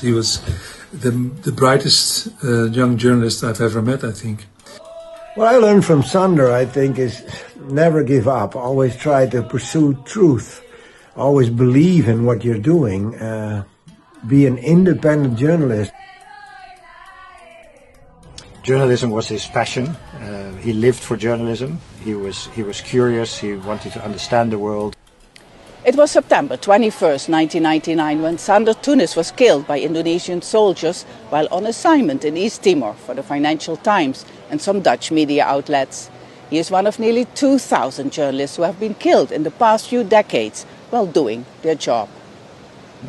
He was the brightest young journalist I've ever met, I think. What I learned from Sander, I think, is never give up. Always try to pursue truth. Always believe in what you're doing. Be an independent journalist. Journalism was his passion. He lived for journalism. He was curious. He wanted to understand the world. It was September 21st, 1999, when Sander Thoenes was killed by Indonesian soldiers while on assignment in East Timor for the Financial Times and some Dutch media outlets. He is one of nearly 2,000 journalists who have been killed in the past few decades while doing their job.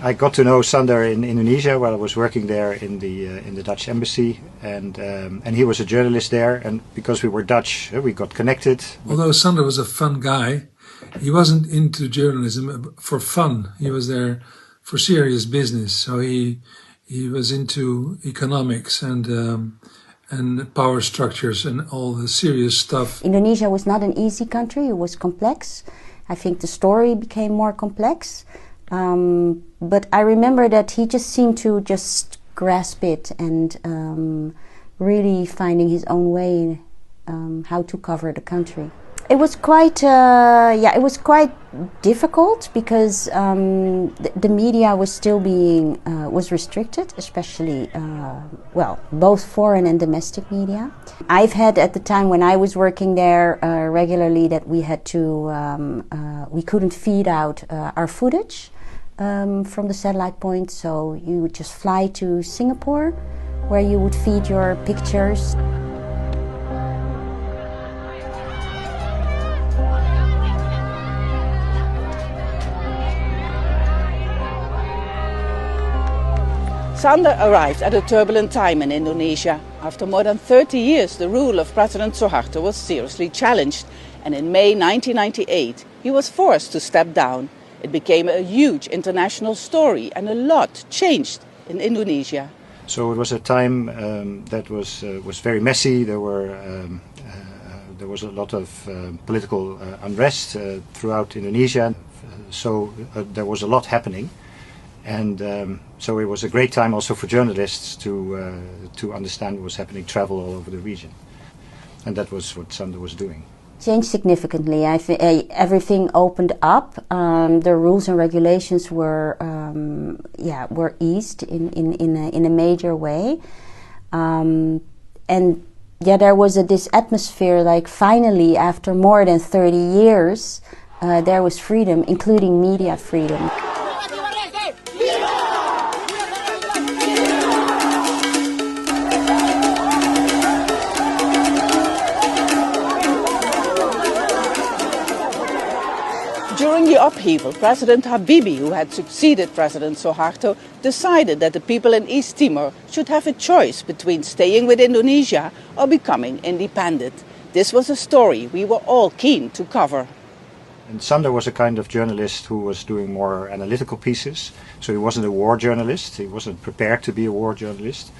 I got to know Sander in Indonesia while I was working there in the Dutch embassy, and he was a journalist there. And because we were Dutch, we got connected. Although Sander was a fun guy, he wasn't into journalism for fun. He was there for serious business. So he was into economics and power structures and all the serious stuff. Indonesia was not an easy country. It was complex. I think the story became more complex. But I remember that he just seemed to just grasp it and really finding his own way how to cover the country. It was quite, it was quite difficult because the media was still being was restricted, especially both foreign and domestic media. I've had at the time when I was working there regularly that we had to we couldn't feed out our footage from the satellite point, so you would just fly to Singapore, where you would feed your pictures. Sander arrived at a turbulent time in Indonesia. After more than 30 years, the rule of President Suharto was seriously challenged, and in May 1998, he was forced to step down. It became a huge international story, and a lot changed in Indonesia. So it was a time that was very messy. There was a lot of political unrest throughout Indonesia. So there was a lot happening. And so it was a great time also for journalists to understand what was happening, travel all over the region. And that was what Sander was doing. Changed significantly. I think everything opened up. The rules and regulations were eased in a major way. And there was this atmosphere, like finally after more than 30 years, there was freedom, including media freedom. During the upheaval, President Habibie, who had succeeded President Suharto, decided that the people in East Timor should have a choice between staying with Indonesia or becoming independent. This was a story we were all keen to cover. And Sander was a kind of journalist who was doing more analytical pieces. So he wasn't a war journalist. He wasn't prepared to be a war journalist.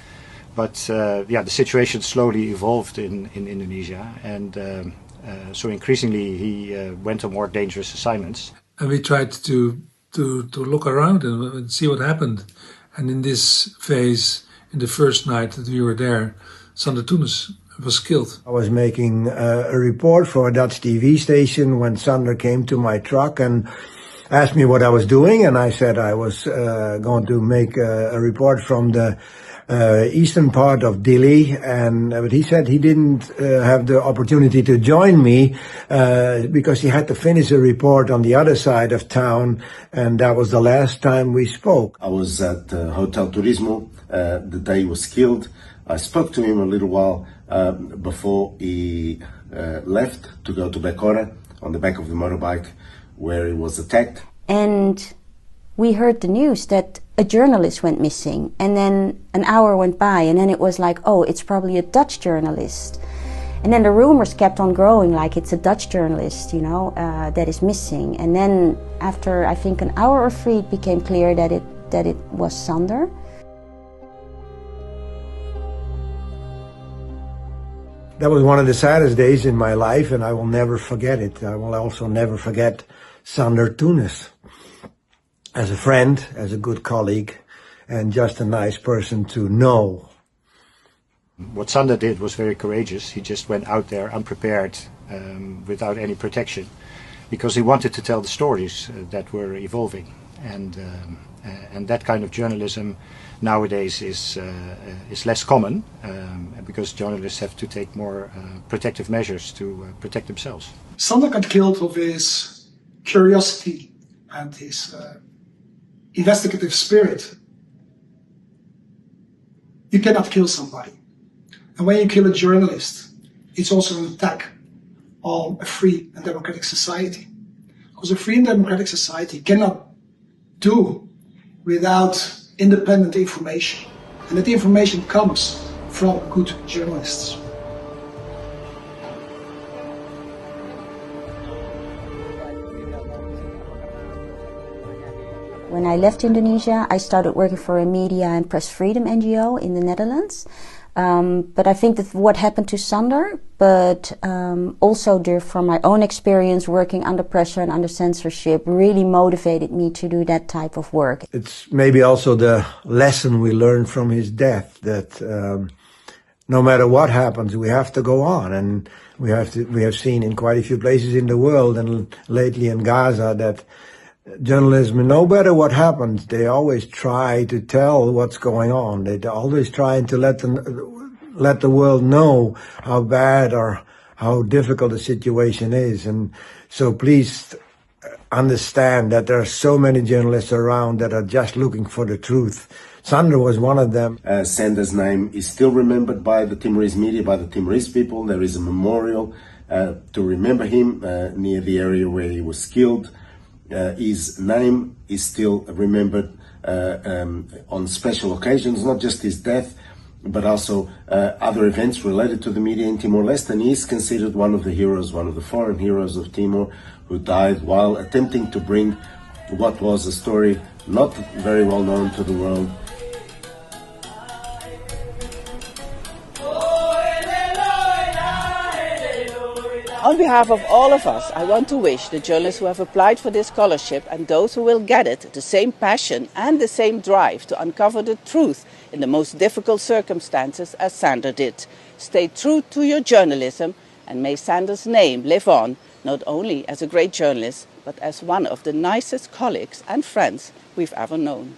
But the situation slowly evolved in Indonesia, and so increasingly he went on more dangerous assignments. And we tried to look around and see what happened. And in this phase, in the first night that we were there, Sander Thoenes was killed. I was making a report for a Dutch TV station when Sander came to my truck and asked me what I was doing, and I said I was going to make a report from the eastern part of Dili, but he said he didn't have the opportunity to join me because he had to finish a report on the other side of town, and that was the last time we spoke. I was at Hotel Turismo the day he was killed. I spoke to him a little while before he left to go to Becora on the back of the motorbike where he was attacked. And we heard the news that a journalist went missing, and then an hour went by, and then it was like, oh, it's probably a Dutch journalist. And then the rumors kept on growing, like it's a Dutch journalist, that is missing. And then after, I think, an hour or three, it became clear that it was Sander. That was one of the saddest days in my life, and I will never forget it. I will also never forget Sander Thoenes. As a friend, as a good colleague, and just a nice person to know. What Sander did was very courageous. He just went out there unprepared, without any protection, because he wanted to tell the stories that were evolving, and that kind of journalism nowadays is less common, because journalists have to take more protective measures to protect themselves. Sander got killed with his curiosity and his investigative spirit. You cannot kill somebody. And when you kill a journalist, it's also an attack on a free and democratic society. Because a free and democratic society cannot do without independent information. And that information comes from good journalists. When I left Indonesia, I started working for a media and press freedom NGO in the Netherlands. But I think that what happened to Sander, but also from my own experience working under pressure and under censorship, really motivated me to do that type of work. It's maybe also the lesson we learned from his death, that no matter what happens, we have to go on. And we have seen in quite a few places in the world, and lately in Gaza, that journalism, no matter what happens, they always try to tell what's going on. They're always trying to let the world know how bad or how difficult the situation is. And so please understand that there are so many journalists around that are just looking for the truth. Sander was one of them. Sander's name is still remembered by the Timorese media, by the Timorese people. There is a memorial to remember him near the area where he was killed. His name is still remembered on special occasions, not just his death, but also other events related to the media in Timor-Leste. And he is considered one of the heroes, one of the foreign heroes of Timor, who died while attempting to bring what was a story not very well known to the world. On behalf of all of us, I want to wish the journalists who have applied for this scholarship and those who will get it the same passion and the same drive to uncover the truth in the most difficult circumstances as Sander did. Stay true to your journalism, and may Sander's name live on, not only as a great journalist, but as one of the nicest colleagues and friends we've ever known.